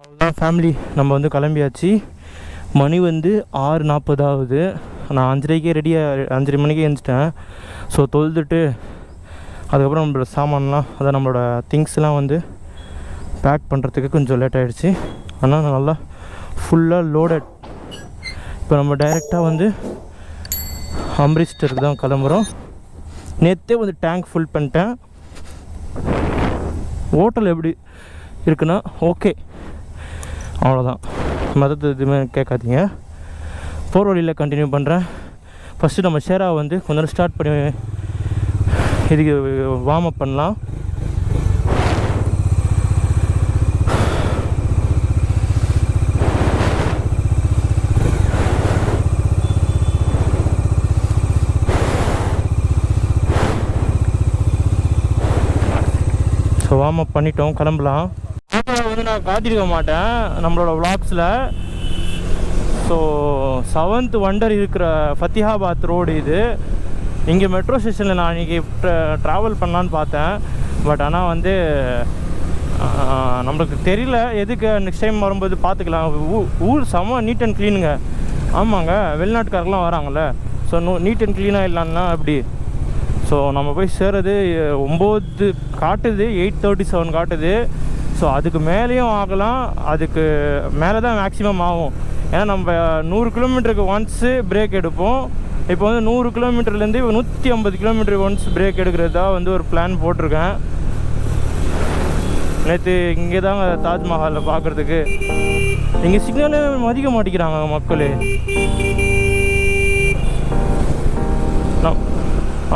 அவ்வளோதான் ஃபேமிலி, நம்ம வந்து கிளம்பியாச்சு. மணி வந்து 6:40 ஆகுது. நான் 5:30க்கே ரெடியாக 5:30 மணிக்கே எழுந்துட்டேன். ஸோ தொழுதுட்டு அதுக்கப்புறம் நம்மளோட சாமான்லாம், அதான் நம்மளோட திங்ஸ்லாம் வந்து பேக் பண்ணுறதுக்கு கொஞ்சம் லேட் ஆகிடுச்சு. ஆனால் நல்லா ஃபுல்லாக லோடட். இப்போ நம்ம டைரெக்டாக வந்து அம்ரிட்சருக்கு தான் கிளம்புறோம். நேற்றே வந்து டேங்க் ஃபுல் பண்ணிட்டேன். ஹோட்டல் எப்படி இருக்குன்னா ஓகே, அவ்வளோதான். மற்றது எதுவுமே கேட்காதீங்க. போகிற வழியில் கண்டினியூ பண்ணுறேன். ஃபஸ்ட்டு நம்ம ஷேராவை வந்து கொஞ்ச நேரம் ஸ்டார்ட் பண்ணி இதுக்கு வார்ம் அப் பண்ணலாம். ஸோ வார்ம் அப் பண்ணிட்டோம், கிளம்பலாம். வந்து நான் காட்டியிருக்க மாட்டேன் நம்மளோட விளாக்ஸில். ஸோ 7th வண்டர் இருக்கிற ஃபத்திஹாபாத் ரோடு இது. இங்கே மெட்ரோ ஸ்டேஷனில் நான் இன்றைக்கி ட்ராவல் பண்ணலான்னு பார்த்தேன். பட் ஆனால் வந்து நம்மளுக்கு தெரியல எதுக்கு. நெக்ஸ்ட் டைம் வரும்போது பார்த்துக்கலாம். ஊர் செம்ம நீட் அண்ட் க்ளீனுங்க. ஆமாங்க, வெளிநாட்டுக்காரெலாம் வராங்கள்ல. ஸோ நீட் அண்ட் க்ளீனாக இல்லைன்னா அப்படி. ஸோ நம்ம போய் சேர்றது 9 காட்டுது, 8:37 காட்டுது. ஸோ அதுக்கு மேலேயும் ஆகலாம், அதுக்கு மேலே தான் மேக்ஸிமம் ஆகும். ஏன்னா நம்ம 100 கிலோமீட்டருக்கு ஒன்ஸு பிரேக் எடுப்போம். இப்போ வந்து 100 கிலோமீட்டர்லேருந்து 150 கிலோமீட்டருக்கு ஒன்ஸ் பிரேக் எடுக்கிறதா வந்து ஒரு பிளான் போட்டிருக்கேன். நேற்று இங்கே தாங்க தாஜ்மஹாலில் பார்க்குறதுக்கு இங்கே சிக்னலே மதிக்க மாட்டேங்கிறாங்க மக்கள்.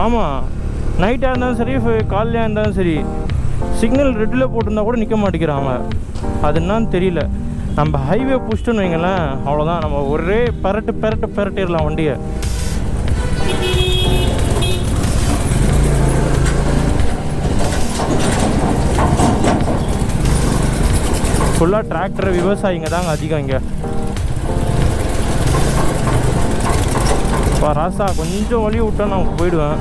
ஆமாம், நைட்டாக இருந்தாலும் சரி, காலையாக இருந்தாலும் சரி, சிக்னல் ரெட்டில் போட்டிருந்தா கூட நிற்க மாட்டேங்கிறாங்க. அது என்னன்னு தெரியல. நம்ம ஹைவே புஷ்டோன்னு வைங்களேன், அவ்வளோதான். நம்ம ஒரே பெரட்டிடலாம் வண்டியை. ஃபுல்லாக டிராக்டர், விவசாயிங்க தாங்க அதிகம் இங்கே. ராசா கொஞ்சம் வழி விட்டா நான் போயிடுவேன்.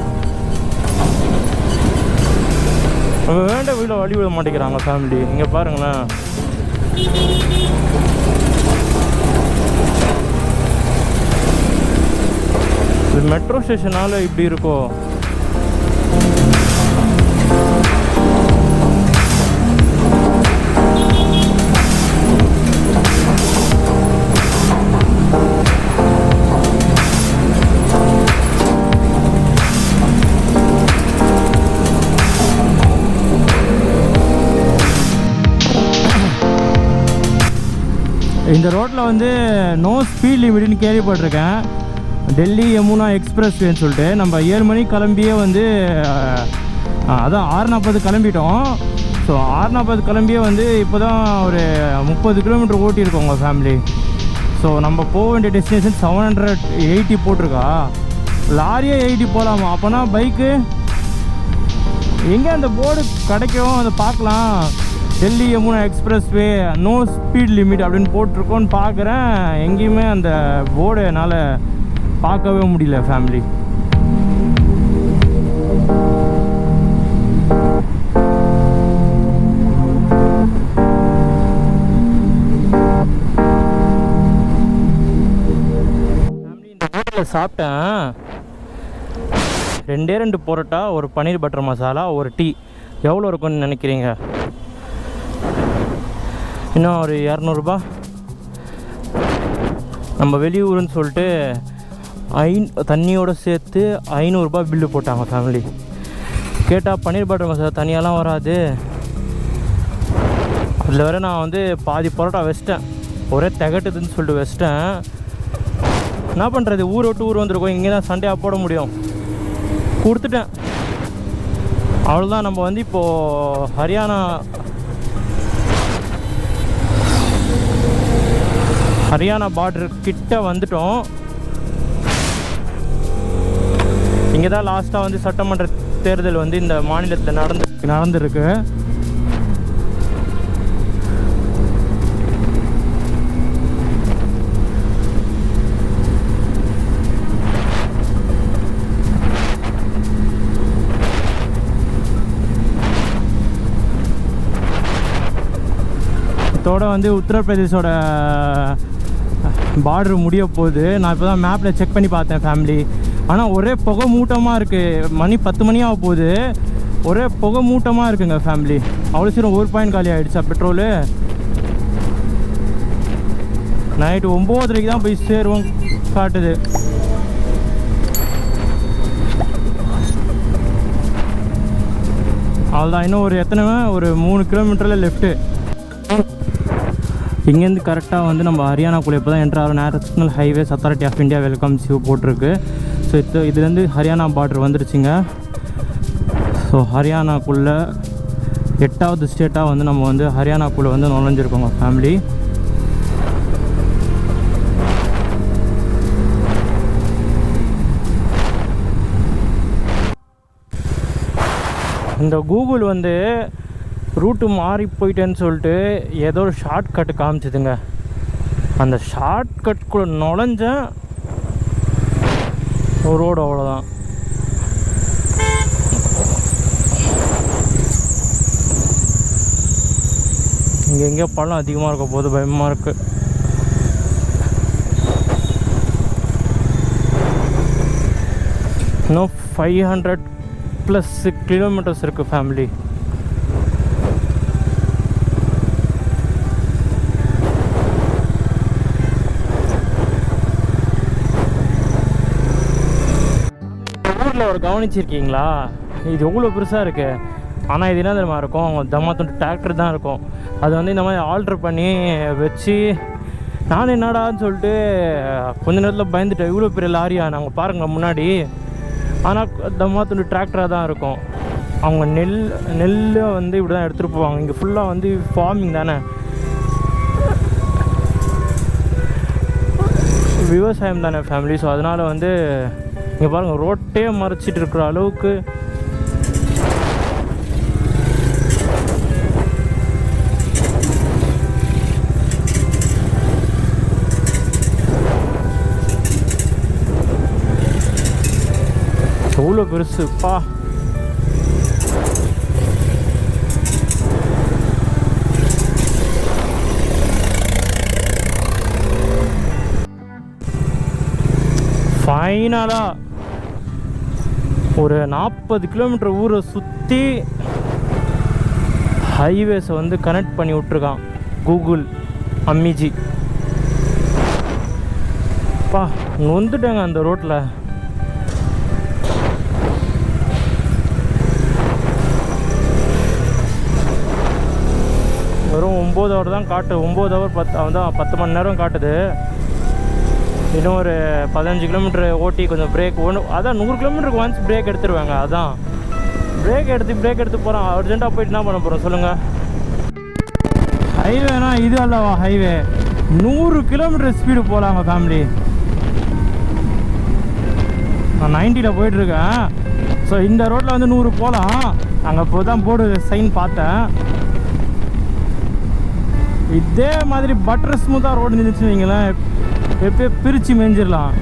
நம்ம வேண்ட வீட்டில் வழி விட மாட்டேங்கிறாங்க ஃபேமிலி. இங்கே பாருங்களேன், இது மெட்ரோ ஸ்டேஷனால் இப்படி இருக்கும். இந்த ரோட்டில் வந்து நோ ஸ்பீட் லிமிட்னு கேள்விப்பட்டிருக்கேன். டெல்லி யமுனா எக்ஸ்பிரஸ் வேன்னு சொல்லிட்டு நம்ம 7 மணிக்கு கிளம்பியே வந்து அதான் 6:40 கிளம்பிட்டோம். ஸோ 6:40 கிளம்பியே வந்து இப்போ தான் ஒரு 30 கிலோமீட்டர் ஓட்டியிருக்கோங்க ஃபேமிலி. ஸோ நம்ம போக வேண்டிய டெஸ்டினேஷன் 780 போட்டிருக்கா. லாரியே 80 போகலாமா? அப்போனா பைக்கு எங்கே அந்த போர்டு கிடைக்கும், அதை பார்க்கலாம். Delhi Yamuna expressway no speed limit அப்படின்னு போட்டிருக்கோன்னு பார்க்குறேன். எங்கேயுமே அந்த போர்டு என்னால் பார்க்கவே முடியல ஃபேமிலி. இந்த ஹோட்டலில் சாப்பிட்டேன் 2 பரோட்டா, ஒரு பன்னீர் பட்டர் மசாலா, ஒரு டீ. எவ்வளோ இருக்குன்னு நினைக்கிறீங்க? இன்னும் ஒரு 200 நம்ம வெளியூருன்னு சொல்லிட்டு தண்ணியோடு சேர்த்து 500 பில்லு போட்டாங்க ஃபேமிலி. கேட்டால் பன்னீர் பட்டர் மசாலா தனியாலாம் வராது. அதில் வேறு நான் வந்து பாதி பரோட்டா வச்சிட்டேன், ஒரே திகட்டுதுன்னு சொல்லிட்டு வச்சிட்டேன். என்ன பண்ணுறது, ஊர் விட்டு ஊர் வந்துருக்கோம், இங்கே தான் சண்டையாக போட முடியும். கொடுத்துட்டேன், அவ்வளோதான். நம்ம வந்து இப்போது ஹரியானா பார்டர் கிட்ட வந்துட்டோம். இங்கே தான் லாஸ்ட்டாக வந்து சட்டமன்ற தேர்தல் வந்து இந்த மாநிலத்தில் நடந்துருக்கு. இதோட இதோட வந்து உத்தரப்பிரதேசோட பார்டர் முடிய போகுது. நான் இப்போ தான் மேப்பில் செக் பண்ணி பார்த்தேன் ஃபேமிலி. ஆனால் ஒரே புகை மூட்டமாக இருக்குது. மணி 10 மணி ஆக போகுது. ஒரே புகை மூட்டமாக இருக்குங்க ஃபேமிலி. அவ்வளோ சீக்கிரம் 1 பாயிண்ட் காலி ஆகிடுச்சா பெட்ரோலு. நைட்டு 9:30 தான் போய் சேருவோம் காட்டுது. அவ்வளோதான். இன்னும் ஒரு ஒரு 3 கிலோமீட்டரில் லெஃப்ட்டு. இங்கேருந்து கரெக்டாக வந்து நம்ம ஹரியானாக்குள்ளே இப்போ தான் என்ட்ரு ஆகிற national highways authority of India welcomes you போட்டிருக்கு. ஸோ இதுலேருந்து ஹரியானா பார்டர் வந்துருச்சுங்க. ஸோ ஹரியானாக்குள்ளே 8வது ஸ்டேட்டாக வந்து நம்ம வந்து ஹரியானாக்குள்ளே வந்து நுழைஞ்சிருக்கோங்க ஃபேமிலி. இந்த கூகுள் வந்து ரூட்டு மாறி போயிட்டேன்னு சொல்லிட்டு ஏதோ ஒரு ஷார்ட்கட்டு காமிச்சிதுங்க. அந்த ஷார்ட்கட்குள்ளே நுழைஞ்சேன், ஒரு ரோடு அவ்வளோதான். இங்கே எங்கேயோ பழம் அதிகமாக இருக்க போது பயமாக இருக்குது. இன்னும் 500+ கிலோமீட்டர்ஸ் இருக்குது ஃபேமிலி. ஊரில் ஒரு கவனிச்சிருக்கீங்களா, இது எவ்வளோ பெருசாக இருக்குது. ஆனால் இது என்ன தெரியுமா இருக்கும், தம்மாத்துண்டு டிராக்டர் தான் இருக்கும். அது வந்து இந்த மாதிரி ஆல்ட்ரு பண்ணி வச்சு நான் என்னடான்னு சொல்லிட்டு கொஞ்ச நேரத்தில் பயந்துட்டேன். இவ்வளோ பெரிய லாரியா நாங்கள் பாருங்கள் முன்னாடி. ஆனால் தம்மாத்துண்டு டிராக்டராக தான் இருக்கும். அவங்க நெல்லை வந்து இப்படி தான் எடுத்துகிட்டு போவாங்க. இங்கே ஃபுல்லாக வந்து ஃபார்மிங் தானே, விவசாயம் தானே ஃபேமிலி. ஸோ அதனால் வந்து இங்கே பாருங்கள் ரோட்டே மறைச்சிட்டு இருக்கிற அளவுக்கு எவ்வளோ பெருசுப்பா. ஃபைனலாக ஒரு 40 கிலோமீட்டர் ஊரை சுற்றி ஹைவேஸை வந்து கனெக்ட் பண்ணி விட்ருக்கான் கூகுள் அம்மிஜி. பா நொந்துட்டாங்க அந்த ரோட்டில். வெறும் 9 ஹவர் தான் காட்டு. 9 ஹவர் 10 மணி நேரம் காட்டுது. இன்னும் ஒரு 15 கிலோமீட்டர் ஓட்டி கொஞ்சம் பிரேக் அதான் 100 கிலோமீட்டருக்கு ஒன்ஸ் பிரேக் எடுத்துருவாங்க. அதான் பிரேக் எடுத்து போகிறோம். அர்ஜென்ட்டாக போயிட்டு என்ன பண்ண போகிறோம் சொல்லுங்கள். ஹைவேனா இது அல்லவா ஹைவே. 100 கிலோமீட்டர் ஸ்பீடு போகலாங்க ஃபேமிலி. நான் 90ல் போயிட்டுருக்கேன். ஸோ இந்த ரோட்டில் வந்து 100 போகலாம். அங்கே இப்போ தான் போர்டு சைன் பார்த்தேன். இதே மாதிரி பட்டர் ஸ்மூத்தாக ரோடு நின்றுச்சு வைங்களேன், எப்போ பிரித்து மேய்ஞ்சிடலாம்.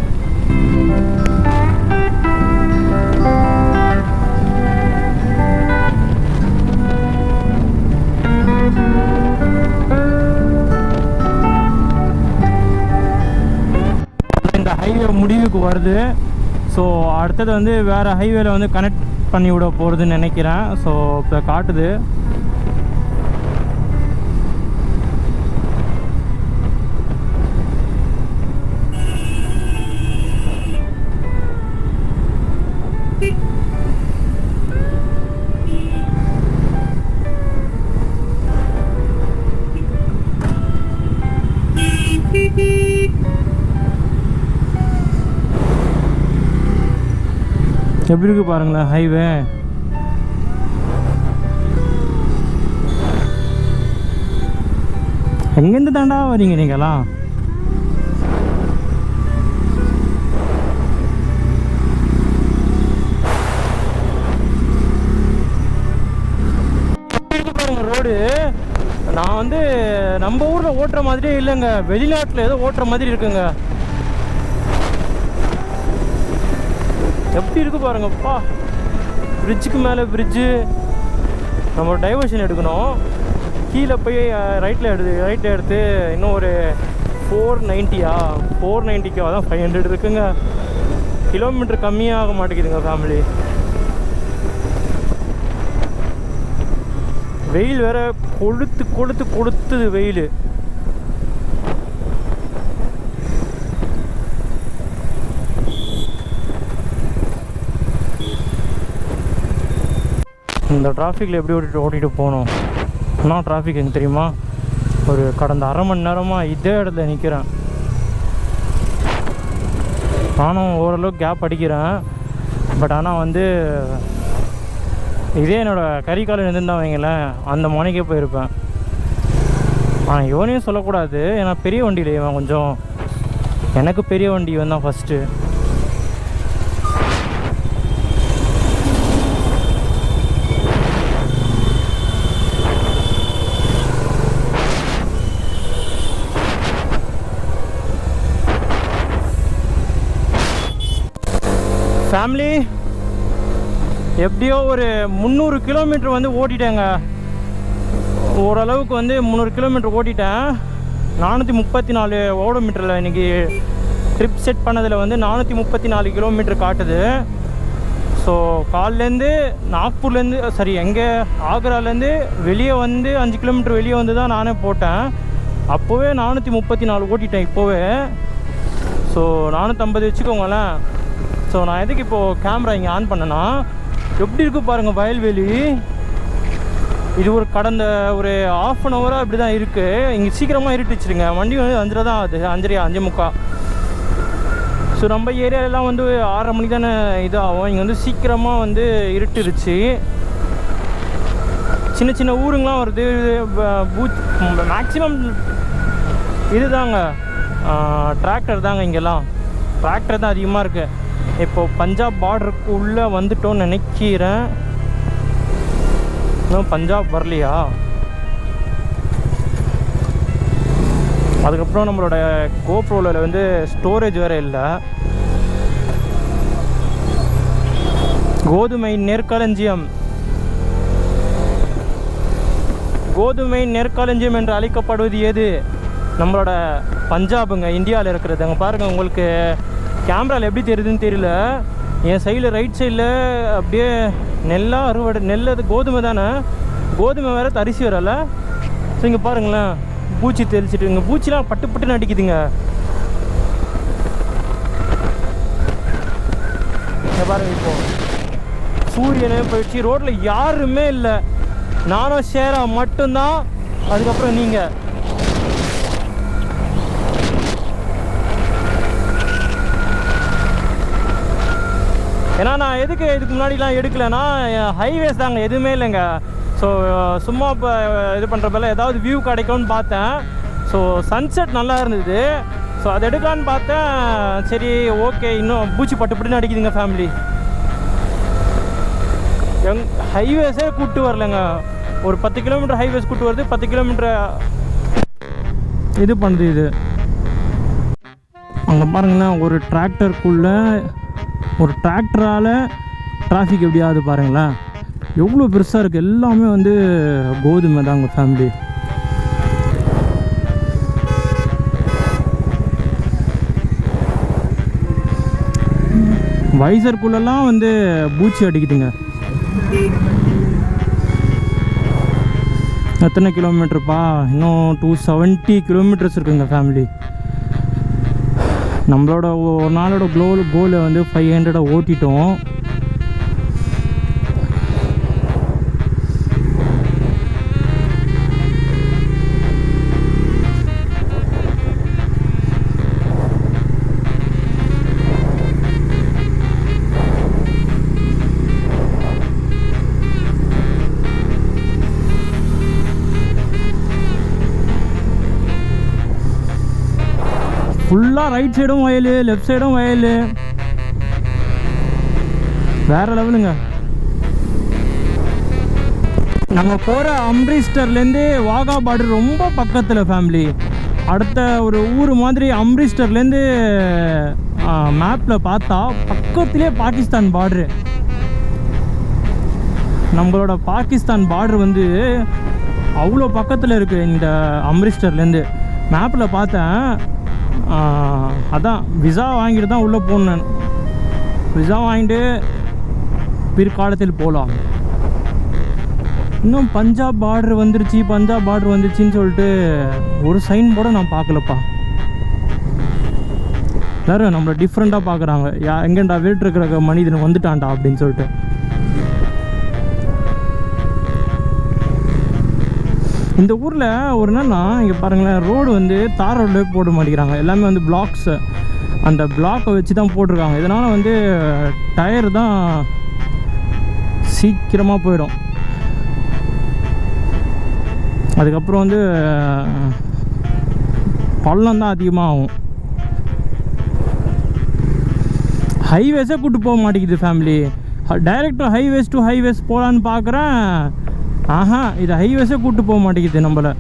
இந்த ஹைவே முடிவுக்கு வருது. ஸோ அடுத்தது வந்து வேறு ஹைவேல வந்து கனெக்ட் பண்ணி விட போகிறதுன்னு நினைக்கிறேன். ஸோ இப்போ காட்டுது. எப்படி இருக்கு பாருங்களேன் ஹைவே. எங்கேருந்து தாண்டா வரீங்க நீங்களாம்? பாருங்க ரோடு. நான் வந்து நம்ம ஊரில் ஓட்டுற மாதிரியே இல்லைங்க, வெளிநாட்டில் ஏதோ ஓட்டுற மாதிரி இருக்குங்க. எப்படி இருக்கு பாருங்கப்பா. பிரிட்ஜுக்கு மேலே பிரிட்ஜு. நம்ம டைவர்ஷன் எடுக்கணும். கீழே போய் ரைட்டில் எடுத்து இன்னும் ஒரு 490க்கு அதான் 500 இருக்குங்க. கிலோமீட்டர் கம்மியாக மாட்டேங்குதுங்க ஃபேமிலி. வெயில் வேற கொளுத்துது வெயில். இந்த டிராஃபிக்கில் எப்படி ஓட்டிகிட்டு போகணும்? என்ன டிராஃபிக் எனக்கு தெரியுமா? ஒரு கடந்த அரை மணி நேரமாக இதே இடத்துல நிற்கிறேன். நானும் ஓரளவுக்கு கேப் அடிக்கிறேன். பட் ஆனால் வந்து இதே என்னோடய கறிக்காலம் இருந்துருந்தா வைங்களேன், அந்த மணிக்கே போயிருப்பேன். ஆனால் இவனையும் சொல்லக்கூடாது, ஏன்னா பெரிய வண்டியில் இவன் கொஞ்சம், எனக்கு பெரிய வண்டி இவன் தான் ஃபஸ்ட்டு. ஃபேமிலி எப்படியோ ஒரு 300 கிலோமீட்டர் வந்து ஓட்டிட்டேங்க. ஓரளவுக்கு வந்து 300 கிலோமீட்டர் ஓட்டிட்டேன். 434 ஓடோமீட்டரில் இன்றைக்கி ட்ரிப் செட் பண்ணதில் வந்து 434 கிலோமீட்டர் காட்டுது. ஸோ கால்லேருந்து நாக்பூர்லேருந்து எங்கே ஆக்ராலேருந்து வெளியே வந்து 5 கிலோமீட்டர் வெளியே வந்து தான் நானே போட்டேன். அப்போவே 434 ஓட்டிட்டேன் இப்போவே. ஸோ 450 வச்சுக்கோங்களேன். ஸோ நான் எதுக்கு இப்போது கேமரா இங்கே ஆன் பண்ணேன்னா, எப்படி இருக்குது பாருங்கள் வயல்வெளி. இது ஒரு கடந்த ஒரு ½ அன் ஹவராக இப்படி தான் இருக்குது. இங்கே சீக்கிரமாக இருட்டுச்சுருங்க. வண்டி வந்து 5:30 தான் ஆகுது, 5:30 ஸோ நம்ம ஏரியாலெலாம் வந்து 6:30 மணிக்கு தானே இதாகும். இங்கே வந்து சீக்கிரமாக வந்து இருட்டுருச்சு. சின்ன சின்ன ஊருங்களாம் வருது. மேக்ஸிமம் இது தாங்க, டிராக்டர் தாங்க. இங்கெல்லாம் டிராக்டர் தான் அதிகமாக இருக்குது. இப்போது பஞ்சாப் பார்டருக்கு உள்ளே வந்துட்டோன்னு நினைக்கிறேன். இன்னும் பஞ்சாப் வரலையா? அதுக்கப்புறம் நம்மளோட கோப்ரோவில் வந்து ஸ்டோரேஜ் வேறு இல்லை. கோதுமை நெற்களஞ்சியம் என்று அழைக்கப்படுவது எது? நம்மளோட பஞ்சாபுங்க, இந்தியாவில் இருக்கிறது. அங்கே பாருங்கள், உங்களுக்கு கேமராவில் எப்படி தெரியுதுன்னு தெரியல. என் சைடில் ரைட் சைடில் அப்படியே நெல் அது கோதுமை தானே, கோதுமை வேறு தரிசி வரல. ஸோ இங்கே பாருங்களேன், பூச்சி தெளிச்சிட்டு, இங்கே பூச்சிலாம் பட்டுன்னு அடிக்குதுங்க. இங்கே பாருங்கள், இப்போது சூரியனே போயிடுச்சு. ரோட்டில் யாருமே இல்லை, நானும் ஷேரா மட்டும்தான். அதுக்கப்புறம் நீங்கள் ஏன்னா நான் எதுக்கு இதுக்கு முன்னாடிலாம் எடுக்கலைன்னா, ஹைவேஸ் தாங்க, எதுவுமே இல்லைங்க. ஸோ சும்மா இப்போ இது பண்ணுறப்பெல்லாம் ஏதாவது வியூ கிடைக்கும்னு பார்த்தேன். ஸோ சன்செட் நல்லா இருந்தது. ஸோ அதை எடுக்கலான்னு பார்த்தேன். சரி ஓகே, இன்னும் பூச்சி பட்டுன்னு அடிக்குதுங்க ஃபேமிலி. ஹைவேஸே கூப்பிட்டு வரலைங்க. ஒரு 10 கிலோமீட்டர் ஹைவேஸ் கூப்பிட்டு வருது, 10 கிலோமீட்டர் இது பண்ணுது. இது அங்கே பாருங்களேன், ஒரு டிராக்டருக்குள்ளே ஒரு டிராக்டரால் டிராஃபிக் எப்படி ஆகுது பாருங்களேன், எவ்வளோ பெருசாக இருக்குது. எல்லாமே வந்து கோதுமை தாங்க ஃபேமிலி. வைசருக்குள்ளெல்லாம் வந்து பூச்சி அடிக்குதுங்க. எத்தனை கிலோமீட்டருப்பா? இன்னும் 270 கிலோமீட்டர்ஸ் இருக்குங்க ஃபேமிலி. நம்மளோட ஒரு நாளோட கோலை வந்து 500 ஓட்டிட்டோம். ஃபுல்லாக ரைட் சைடும் வயல், லெஃப்ட் சைடும் வயல், வேறு லெவலுங்க. நம்ம போகிற அம்ரிஸ்டர்லேருந்து வாகா பார்டர் ரொம்ப பக்கத்தில் ஃபேமிலி. அடுத்த ஒரு ஊர் மாதிரி அம்ரிஸ்டர்லேருந்து மேப்பில் பார்த்தா பக்கத்துலேயே பாகிஸ்தான் பார்ட்ரு. நம்மளோட பாகிஸ்தான் பார்டர் வந்து அவ்வளோ பக்கத்தில் இருக்குது இந்த அம்ரிஸ்டர்லேருந்து. மேப்பில் பார்த்தேன். அதான் விசா வாங்கிட்டு தான் உள்ளே போனேன். விசா வாங்கிட்டு பிற்காலத்தில் போகலாம். இன்னும் பஞ்சாப் பார்டர் வந்துருச்சுன்னு சொல்லிட்டு ஒரு சைன் கூட நான் பார்க்கலப்பா. எல்லாரும் நம்மளை டிஃப்ரெண்ட்டாக பார்க்குறாங்க. எங்கேண்டா வீட்டிருக்கிற மனிதன் வந்துட்டான்டா அப்படின்னு சொல்லிட்டு. இந்த ஊரில் ஒரு என்னன்னா, இங்கே பாருங்களேன், ரோடு வந்து தார் ரோட்லேயே போட மாட்டேங்கிறாங்க. எல்லாமே வந்து பிளாக்ஸு, அந்த பிளாக்கை வச்சு தான் போட்டிருக்காங்க. இதனால் வந்து டயர் தான் சீக்கிரமாக போயிடும். அதுக்கப்புறம் வந்து பள்ளம் தான் அதிகமாக ஆகும். ஹைவேஸே கூப்பிட்டு போக மாட்டேங்குது ஃபேமிலி. டைரெக்டாக ஹைவேஸ் டு ஹைவேஸ் போகலான்னு பார்க்குறேன். இது ஹைவேஸே கூப்பிட்டு போக மாட்டேங்குது நம்மளை.